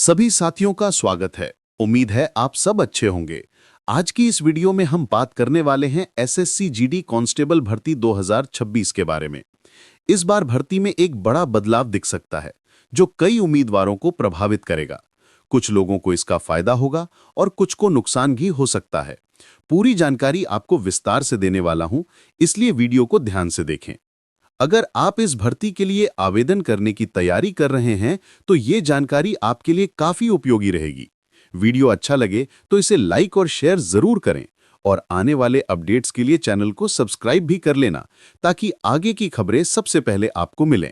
सभी साथियों का स्वागत है। उम्मीद है आप सब अच्छे होंगे। आज की इस वीडियो में हम बात करने वाले हैं एसएससी जीडी कांस्टेबल भर्ती 2026 के बारे में। इस बार भर्ती में एक बड़ा बदलाव दिख सकता है जो कई उम्मीदवारों को प्रभावित करेगा। कुछ लोगों को इसका फायदा होगा और कुछ को नुकसान भी हो सकता है। पूरी जानकारी आपको विस्तार से देने वाला हूं, इसलिए वीडियो को ध्यान से देखें। अगर आप इस भर्ती के लिए आवेदन करने की तैयारी कर रहे हैं तो ये जानकारी आपके लिए काफी उपयोगी रहेगी। वीडियो अच्छा लगे तो इसे लाइक और शेयर जरूर करें और आने वाले अपडेट्स के लिए चैनल को सब्सक्राइब भी कर लेना ताकि आगे की खबरें सबसे पहले आपको मिलें।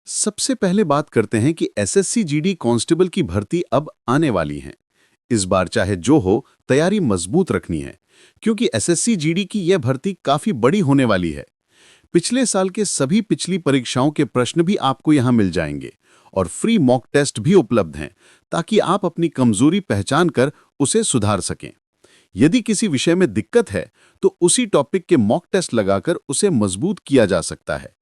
सबसे पहले बात करते हैं कि एसएससी जीडी कांस्टेबल की भर्ती अब आने वाली है। इस बार चाहे जो हो, तैयारी मजबूत रखनी है क्योंकि एसएससी जीडी की यह भर्ती काफी बड़ी होने वाली है। पिछले साल के सभी पिछली परीक्षाओं के प्रश्न भी आपको यहां मिल जाएंगे और फ्री मॉक टेस्ट भी उपलब्ध हैं ताकि आप अपनी कमजोरी पहचान कर उसे सुधार सकें। यदि किसी विषय में दिक्कत है तो उसी टॉपिक के मॉक टेस्ट लगाकर उसे मजबूत किया जा सकता है।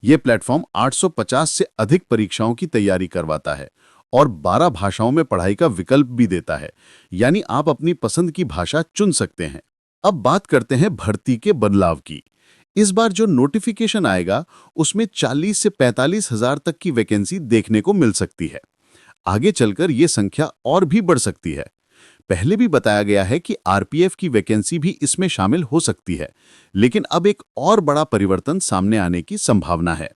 यह प्लेटफॉर्म 850 से अधिक परीक्षाओं की तैयारी करवाता है और 12 भाषाओं में पढ़ाई का विकल्प भी देता है, यानी आप अपनी पसंद की भाषा चुन सकते हैं। अब बात करते हैं भर्ती के बदलाव की। इस बार जो नोटिफिकेशन आएगा उसमें 40 से 45 हजार तक की वैकेंसी देखने को मिल सकती है। आगे चलकर ये संख्या और भी बढ़ सकती है। पहले भी बताया गया है कि आरपीएफ की वैकेंसी भी इसमें शामिल हो सकती है, लेकिन अब एक और बड़ा परिवर्तन सामने आने की संभावना है।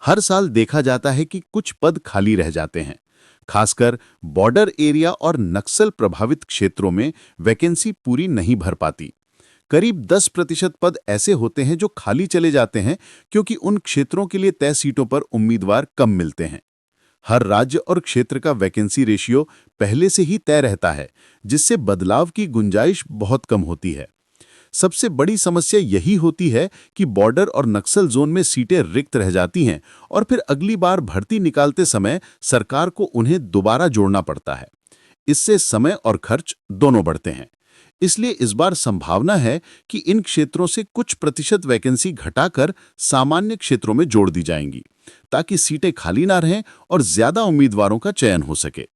हर साल देखा जाता है कि कुछ पद खाली रह जाते हैं, खासकर बॉर्डर एरिया और नक्सल प्रभावित क्षेत्रों में वैकेंसी पूरी नहीं भर पाती। करीब 10% पद ऐसे होते हैं जो खाली चले जाते हैं क्योंकि उन क्षेत्रों के लिए तय सीटों पर उम्मीदवार कम मिलते हैं। हर राज्य और क्षेत्र का वैकेंसी रेशियो पहले से ही तय रहता है, जिससे बदलाव की गुंजाइश बहुत कम होती है। सबसे बड़ी समस्या यही होती है कि बॉर्डर और नक्सल जोन में सीटें रिक्त रह जाती हैं और फिर अगली बार भर्ती निकालते समय सरकार को उन्हें दोबारा जोड़ना पड़ता है। इससे समय और खर्च दोनों बढ़ते हैं। इसलिए इस बार संभावना है कि इन क्षेत्रों से कुछ प्रतिशत वैकेंसी घटाकर सामान्य क्षेत्रों में जोड़ दी जाएंगी ताकि सीटें खाली ना रहें और ज्यादा उम्मीदवारों का चयन हो सके।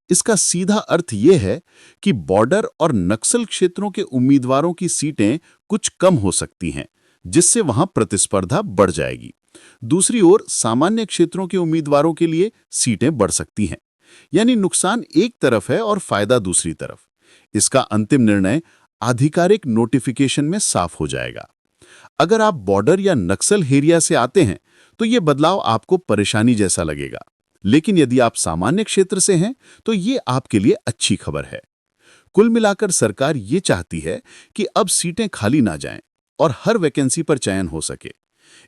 इसका सीधा अर्थ यह है कि बॉर्डर और नक्सल क्षेत्रों के उम्मीदवारों की सीटें कुछ कम हो सकती हैं, जिससे वहां प्रतिस्पर्धा बढ़ जाएगी। दूसरी ओर सामान्य क्षेत्रों के उम्मीदवारों के लिए सीटें बढ़ सकती हैं, यानी नुकसान एक तरफ है और फायदा दूसरी तरफ। इसका अंतिम निर्णय आधिकारिक नोटिफिकेशन में साफ हो जाएगा। अगर आप बॉर्डर या नक्सल एरिया से आते हैं तो यह बदलाव आपको परेशानी जैसा लगेगा, लेकिन यदि आप सामान्य क्षेत्र से हैं तो ये आपके लिए अच्छी खबर है। कुल मिलाकर सरकार ये चाहती है कि अब सीटें खाली ना जाएं और हर वैकेंसी पर चयन हो सके।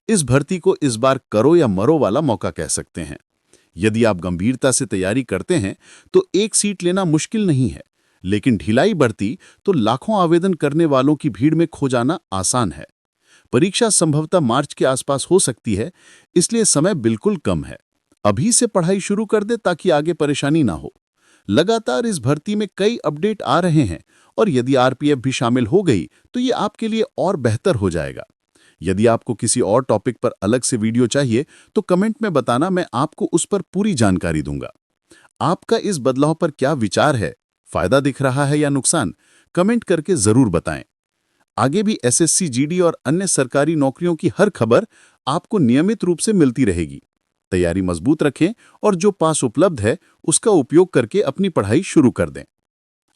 इस भर्ती को इस बार करो या मरो वाला मौका कह सकते हैं। यदि आप गंभीरता से तैयारी करते हैं तो एक सीट लेना मुश्किल नहीं है, लेकिन ढिलाई बढ़ती तो लाखों आवेदन करने वालों की भीड़ में खो जाना आसान है। परीक्षा संभवतः मार्च के आसपास हो सकती है, इसलिए समय बिल्कुल कम है। अभी से पढ़ाई शुरू कर दे ताकि आगे परेशानी ना हो। लगातार इस भर्ती में कई अपडेट आ रहे हैं और यदि आरपीएफ भी शामिल हो गई तो ये आपके लिए और बेहतर हो जाएगा। यदि आपको किसी और टॉपिक पर अलग से वीडियो चाहिए तो कमेंट में बताना, मैं आपको उस पर पूरी जानकारी दूंगा। आपका इस बदलाव पर क्या विचार है? फायदा दिख रहा है या नुकसान? कमेंट करके जरूर बताएं। आगे भी एसएससी जीडी और अन्य सरकारी नौकरियों की हर खबर आपको नियमित रूप से मिलती रहेगी। तैयारी मजबूत रखें और जो पास उपलब्ध है उसका उपयोग करके अपनी पढ़ाई शुरू कर दें।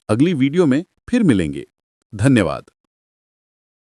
अगली वीडियो में फिर मिलेंगे। धन्यवाद।